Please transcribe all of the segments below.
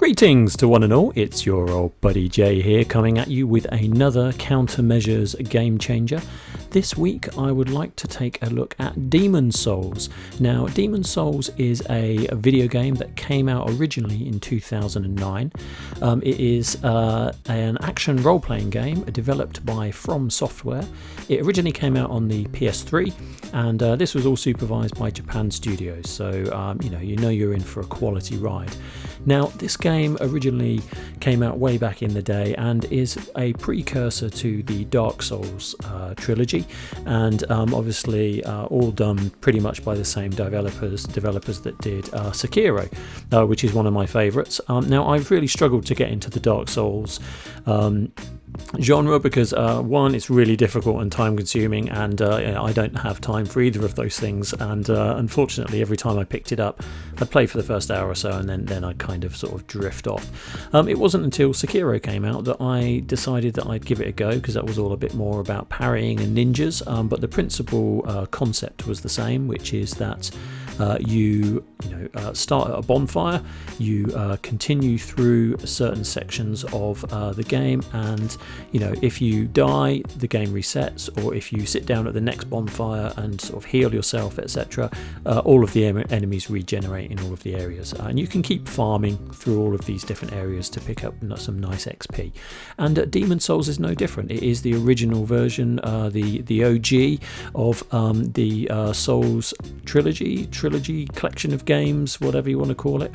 Greetings to one and all, it's your old buddy Jay here coming at you with another Countermeasures game changer. This week I would like to take a look at Demon's Souls. Now Demon's Souls is a video game that came out originally in 2009. It is an action role-playing game developed by From Software. It originally came out on the PS3 and this was all supervised by Japan Studios, so you know you're in for a quality ride. Now this game originally came out way back in the day and is a precursor to the Dark Souls trilogy, and obviously all done pretty much by the same developers that did Sekiro, which is one of my favourites. Now I've really struggled to get into the Dark Souls genre because one, it's really difficult and time consuming, and I don't have time for either of those things, and unfortunately every time I picked it up I'd play for the first hour or so and then I'd kind of sort of drift off. It wasn't until Sekiro came out that I decided that I'd give it a go, because that was all a bit more about parrying and ninjas, but the principal concept was the same, which is that you start at a bonfire, you continue through certain sections of the game, and if you die the game resets, or if you sit down at the next bonfire and sort of heal yourself, etc., all of the enemies regenerate in all of the areas, and you can keep farming through all of these different areas to pick up some nice XP. And Demon's Souls is no different. It is the original version, the OG of the Souls trilogy collection of games, whatever you want to call it,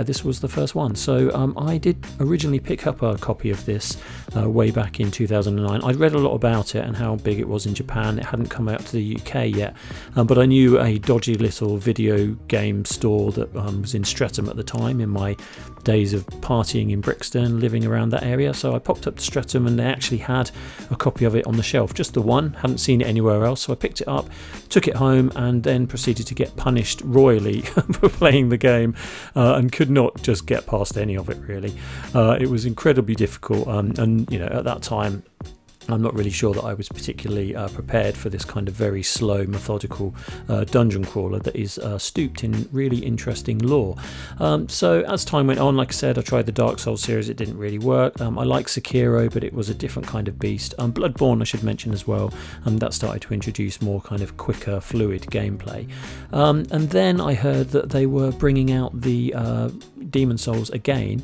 this was the first one. So I did originally pick up a copy of this way back in 2009. I'd read a lot about it and how big it was in Japan. It hadn't come out to the UK yet, but I knew a dodgy little video game store that was in Streatham at the time, in my days of partying in Brixton, living around that area. So I popped up to Streatham and they actually had a copy of it on the shelf, just the one, hadn't seen it anywhere else. So I picked it up, took it home, and then proceeded to get punished royally for playing the game, and could not just get past any of it really. It was incredibly difficult, and at that time I'm not really sure that I was particularly prepared for this kind of very slow, methodical dungeon crawler that is stooped in really interesting lore. So as time went on, like I said, I tried the Dark Souls series, it didn't really work. I liked Sekiro, but it was a different kind of beast. Bloodborne, I should mention as well, that started to introduce more kind of quicker, fluid gameplay. And then I heard that they were bringing out the Demon's Souls again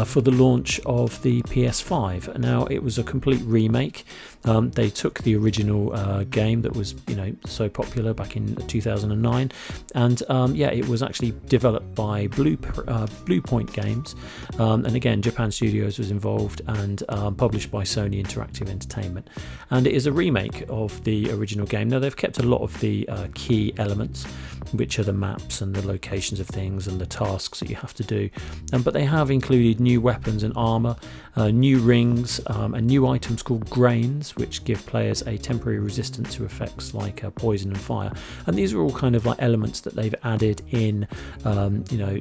for the launch of the PS5. Now it was a complete remake. They took the original game that was so popular back in 2009, and it was actually developed by Bluepoint Games, and again Japan Studios was involved, and published by Sony Interactive Entertainment, and it is a remake of the original game. Now they've kept a lot of the key elements, which are the maps and the locations of things and the tasks that you have to do, but they have included new weapons and armour, new rings, and new items called grains, which give players a temporary resistance to effects like poison and fire. And these are all kind of like elements that they've added in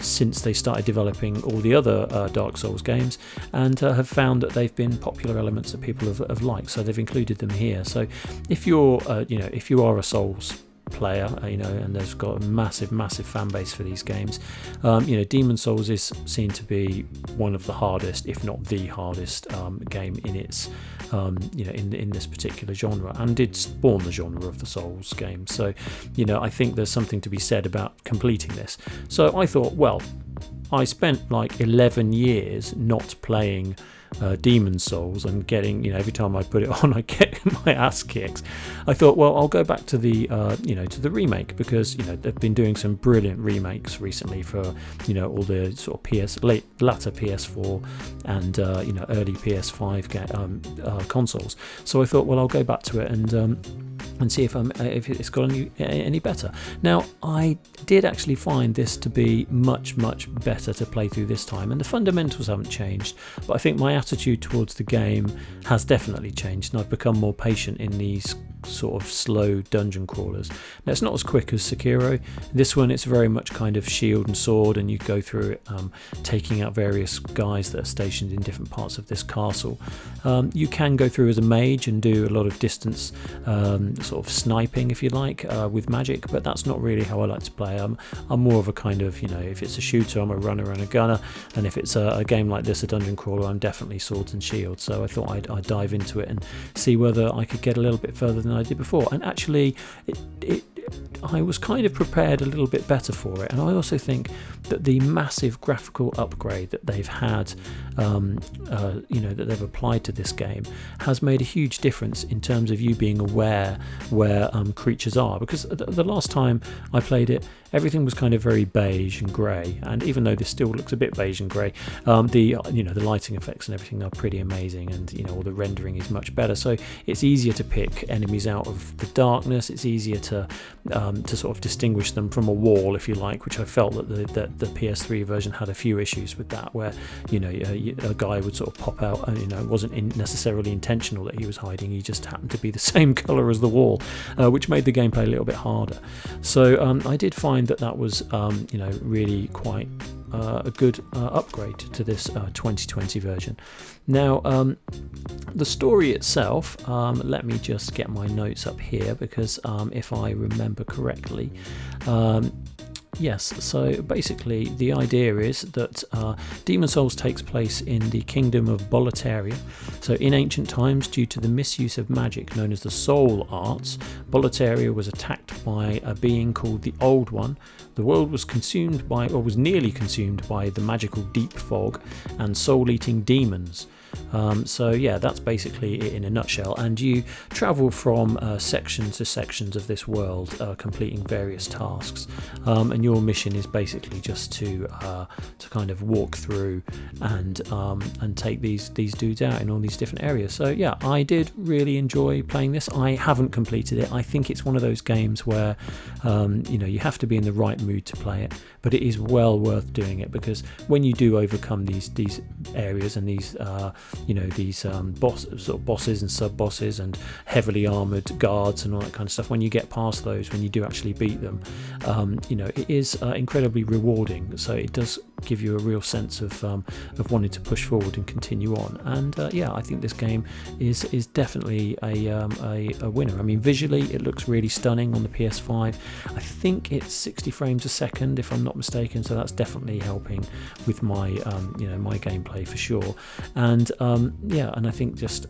since they started developing all the other Dark Souls games, and have found that they've been popular elements that people have liked, so they've included them here. So if you're if you are a Souls player, and there's got a massive fan base for these games, Demon's Souls is seen to be one of the hardest, if not the hardest game in its in this particular genre, and did spawn the genre of the Souls game. So I think there's something to be said about completing this. So I thought, well, I spent like 11 years not playing Demon's Souls and getting, every time I put it on I get my ass kicked. I thought, well, I'll go back to the to the remake, because they've been doing some brilliant remakes recently for all the sort of latter PS4 and early PS5 consoles. So I thought, well, I'll go back to it and see if it's got any better. Now I did actually find this to be much better to play through this time, and the fundamentals haven't changed, but I think my attitude towards the game has definitely changed, and I've become more patient in these sort of slow dungeon crawlers. Now, it's not as quick as Sekiro. This one, it's very much kind of shield and sword, and you go through it taking out various guys that are stationed in different parts of this castle. You can go through as a mage and do a lot of distance sort of sniping, if you like, with magic, but that's not really how I like to play. I'm more of a kind of, if it's a shooter, I'm a runner and a gunner, and if it's a game like this, a dungeon crawler, I'm definitely swords and shields. So I thought I'd dive into it and see whether I could get a little bit further than I did before. And actually, I was kind of prepared a little bit better for it, and I also think that the massive graphical upgrade that they've had, that they've applied to this game, has made a huge difference in terms of you being aware where creatures are. Because the last time I played it, everything was kind of very beige and grey, and even though this still looks a bit beige and grey, the lighting effects and everything are pretty amazing, and all the rendering is much better. So it's easier to pick enemies out of the darkness. It's easier to sort of distinguish them from a wall, if you like, which I felt that the PS3 version had a few issues with that, where a guy would sort of pop out, and it wasn't necessarily intentional that he was hiding. He just happened to be the same colour as the wall, which made the gameplay a little bit harder. So I did find that was really quite a good upgrade to this 2020 version. Now, the story itself, let me just get my notes up here, because if I remember correctly, yes, so basically the idea is that Demon's Souls takes place in the kingdom of Boletaria. So in ancient times, due to the misuse of magic known as the soul arts, Boletaria was attacked by a being called the Old One. The world was was nearly consumed by the magical deep fog and soul-eating demons. That's basically it in a nutshell, and you travel from section to sections of this world, completing various tasks, and your mission is basically just to kind of walk through and take these dudes out in all these different areas. So yeah, I did really enjoy playing this. I haven't completed it. I think it's one of those games where you have to be in the right mood to play it, but it is well worth doing it, because when you do overcome these areas and these bosses and sub-bosses and heavily armoured guards and all that kind of stuff, when you get past those, when you do actually beat them, it is incredibly rewarding. So it does give you a real sense of wanting to push forward and continue on. And I think this game is definitely a winner. I mean, visually it looks really stunning on the PS5. I think it's 60 frames a second, if I'm not mistaken, so that's definitely helping with my my gameplay for sure. And I think just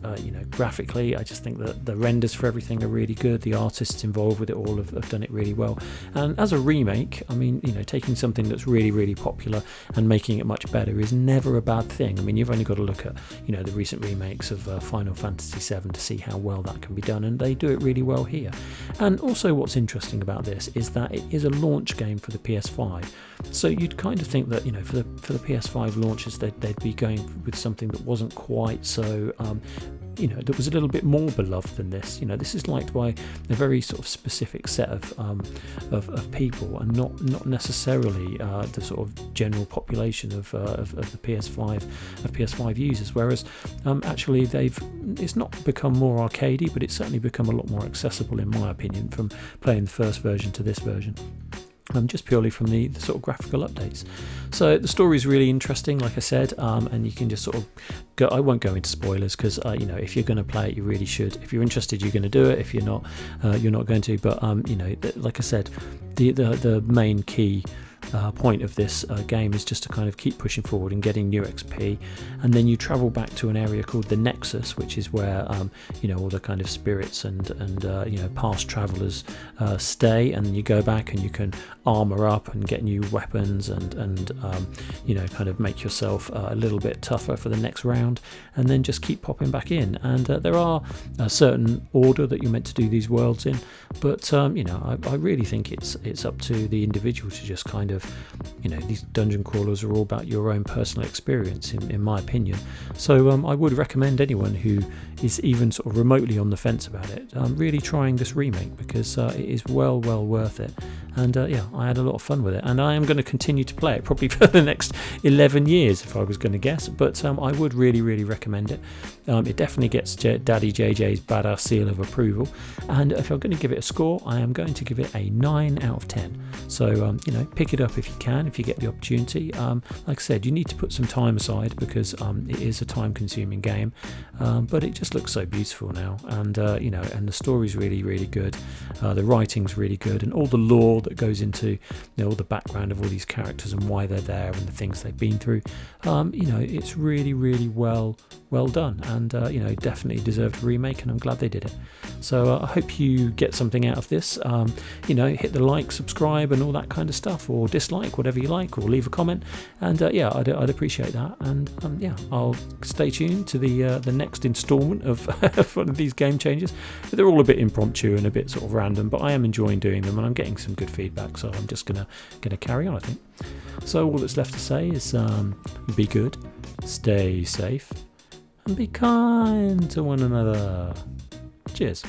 graphically, I just think that the renders for everything are really good. The artists involved with it all have done it really well. And as a remake, I mean, taking something that's really, really popular and making it much better is never a bad thing. I mean, you've only got to look at the recent remakes of Final Fantasy VII to see how well that can be done, and they do it really well here. And also, what's interesting about this is that it is a launch game for the PS5. So you'd kind of think that for the PS5 launches they'd be going with something that wasn't quite so that was a little bit more beloved than this. This is liked by a very sort of specific set of people, and not necessarily the sort of general population of the PS5 users. Whereas actually it's not become more arcadey, but it's certainly become a lot more accessible, in my opinion, from playing the first version to this version. Just purely from the sort of graphical updates. So the story is really interesting, like I said, and you can just sort of go. I won't go into spoilers, because if you're going to play it, you really should. If you're interested, you're going to do it. If you're not, you're not going to. But like I said, the main key point of this game is just to kind of keep pushing forward and getting new XP, and then you travel back to an area called the Nexus, which is where all the kind of spirits and past travelers stay, and you go back and you can armor up and get new weapons and kind of make yourself a little bit tougher for the next round, and then just keep popping back in. And there are a certain order that you're meant to do these worlds in, but I really think it's up to the individual to just kind of these dungeon crawlers are all about your own personal experience, in my opinion. So I would recommend anyone who is even sort of remotely on the fence about it really trying this remake, because it is well worth it. and yeah, I had a lot of fun with it, and I am going to continue to play it probably for the next 11 years if I was going to guess, but I would really recommend it. It definitely gets Daddy JJ's badass seal of approval, and if I'm going to give it a score, I am going to give it a 9 out of 10. So you know, pick it up if you can, if you get the opportunity. Like I said, you need to put some time aside because it is a time-consuming game, but it just looks so beautiful now, and you know, and the story's really good. The writing's really good, and all the lore that goes into, you know, all the background of all these characters and why they're there and the things they've been through. You know, it's really well done, and you know, definitely deserved a remake, and I'm glad they did it. So I hope you get something out of this. You know, hit the like, subscribe, and all that kind of stuff, or dislike, whatever you like, or leave a comment, and yeah, I'd appreciate that. And yeah, I'll stay tuned to the next instalment of one of these game changers. They're all a bit impromptu and a bit sort of random, but I am enjoying doing them, and I'm getting some good feedback, so I'm just gonna carry on, I think. So all that's left to say is be good, stay safe, and be kind to one another. Cheers.